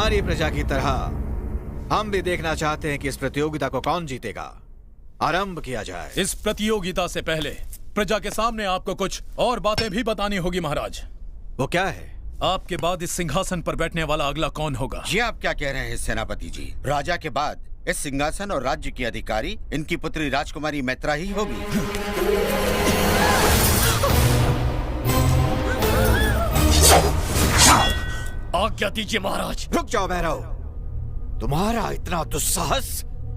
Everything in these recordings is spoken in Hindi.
तुम्हारी प्रजा की तरह हम भी देखना चाहते हैं कि इस प्रतियोगिता को कौन जीतेगा। आरंभ किया जाए। इस प्रतियोगिता से पहले प्रजा के सामने आपको कुछ और बातें भी बतानी होगी महाराज। वो क्या है? आपके बाद इस सिंहासन पर बैठने वाला अगला कौन होगा? ये आप क्या कह रहे हैं सेनापति जी? राजा के बाद इस सिंहासन और राज्य की अधिकारी इनकी पुत्री राजकुमारी मैत्रा ही होगी। आज्ञा दीजिए महाराज। रुक जाओ भैरव, तुम्हारा इतना दुस्साहस,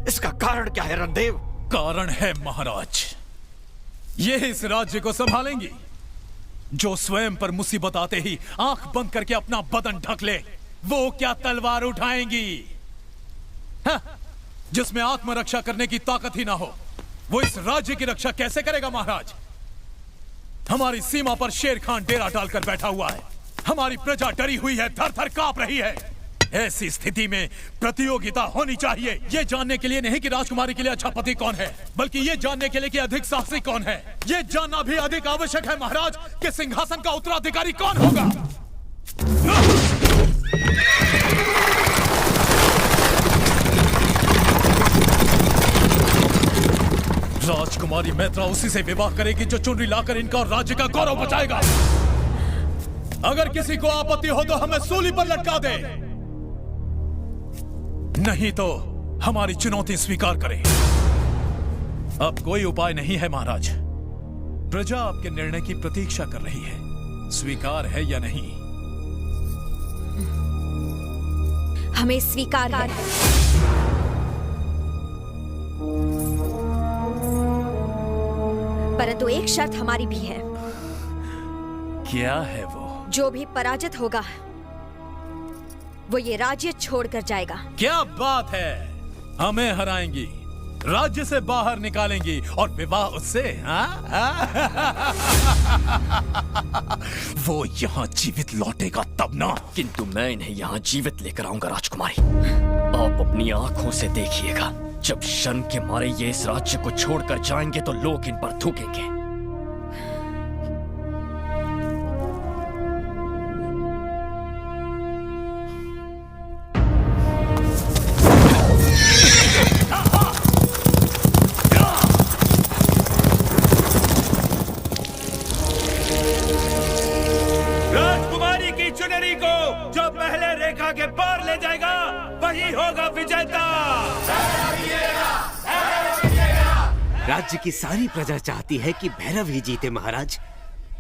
इसका कारण क्या है रणदेव? कारण है महाराज, ये इस राज्य को संभालेंगी जो स्वयं पर मुसीबत आते ही आंख बंद करके अपना बदन ढक ले। वो क्या तलवार उठाएंगी? जिसमें आत्मरक्षा करने की ताकत ही ना हो, वो इस राज्य की रक्षा कैसे करेगा महाराज? हमारी सीमा पर शेर खान डेरा डालकर बैठा हुआ है, हमारी प्रजा डरी हुई है, थर थर कांप रही है। ऐसी स्थिति में प्रतियोगिता होनी चाहिए, ये जानने के लिए नहीं कि राजकुमारी के लिए अच्छा पति कौन है, बल्कि ये जानने के लिए कि अधिक साहसी कौन है। ये जानना भी अधिक आवश्यक है महाराज कि सिंहासन का उत्तराधिकारी कौन होगा। राजकुमारी मैत्रा उसी से विवाह करेगी जो चुनरी लाकर इनका और राज्य का गौरव बचाएगा। अगर किसी को आपत्ति हो तो हमें सूली पर लटका दे, नहीं तो हमारी चुनौती स्वीकार करें। अब कोई उपाय नहीं है महाराज, प्रजा आपके निर्णय की प्रतीक्षा कर रही है, स्वीकार है या नहीं? हमें स्वीकार है। परंतु एक शर्त हमारी भी है। क्या है वो? जो भी पराजित होगा वो ये राज्य छोड़कर जाएगा। क्या बात है, हमें हराएंगी, राज्य से बाहर निकालेंगी और विवाह उससे? वो यहाँ जीवित लौटेगा तब ना। किंतु मैं इन्हें यहाँ जीवित लेकर आऊंगा राजकुमारी। आप अपनी आंखों से देखिएगा, जब शर्म के मारे ये इस राज्य को छोड़कर जाएंगे तो लोग इन पर थूकेंगे। राजकुमारी की चुनरी को जो पहले रेखा के पार ले जाएगा वही होगा विजेता। राज्य की सारी प्रजा चाहती है कि भैरव ही जीते महाराज,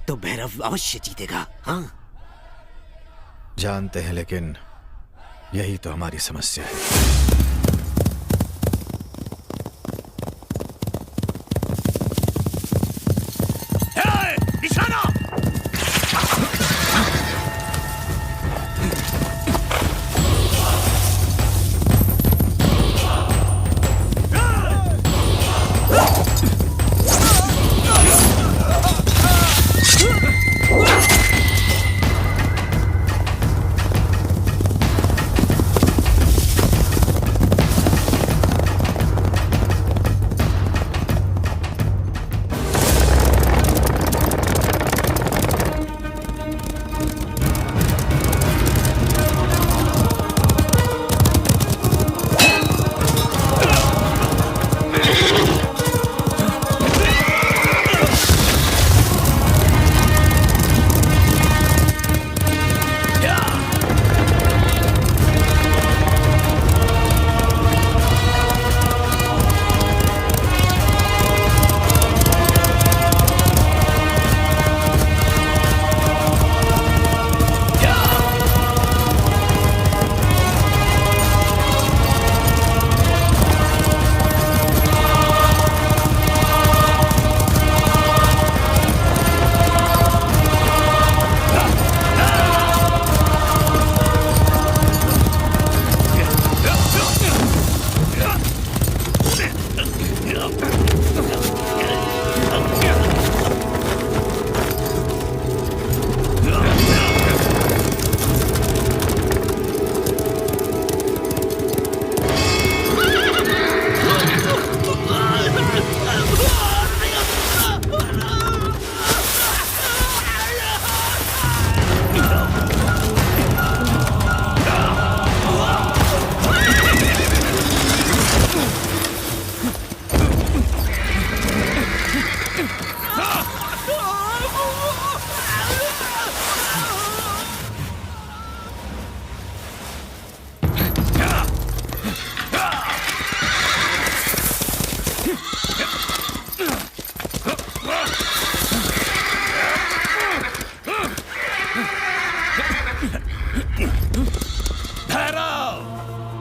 तो भैरव अवश्य जीतेगा। हाँ जानते हैं, लेकिन यही तो हमारी समस्या है।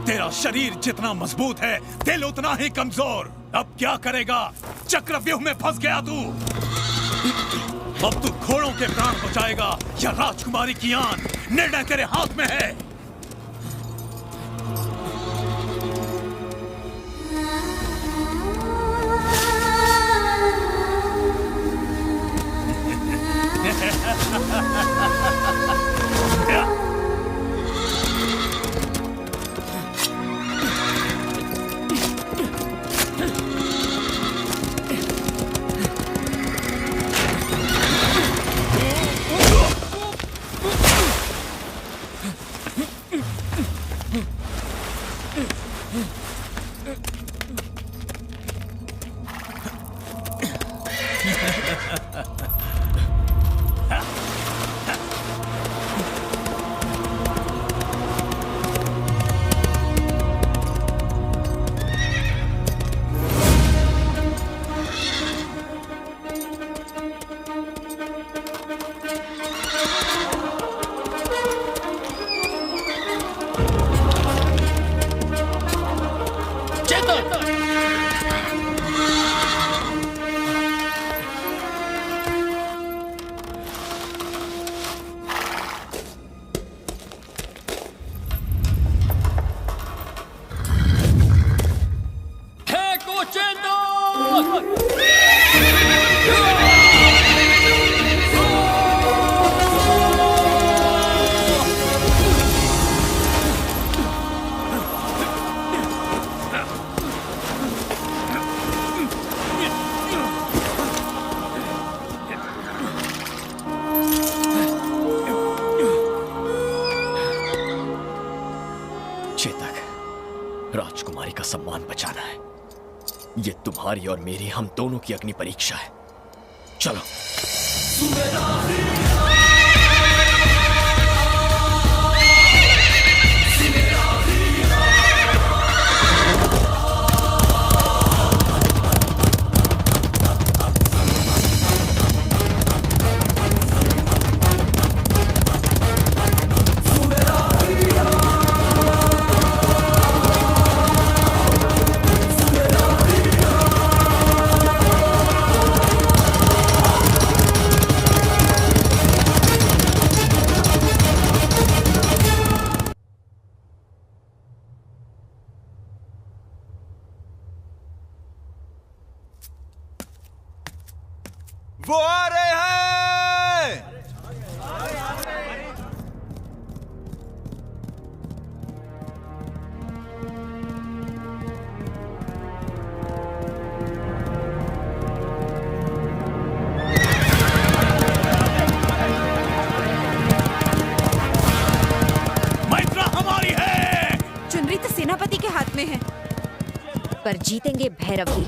तेरा शरीर जितना मजबूत है, दिल उतना ही कमजोर। अब क्या करेगा? चक्रव्यूह में फंस गया तू। अब तू घोड़ों के प्राण बचाएगा या राजकुमारी की आन? निर्णय तेरे हाथ में है। राजकुमारी का सम्मान बचाना है। ये तुम्हारी और मेरी, हम दोनों की अग्नि परीक्षा है। चलो। वो आ रहे हैं। मैत्रा हमारी है। चुनरी तो सेनापति के हाथ में है, पर जीतेंगे भैरव ही।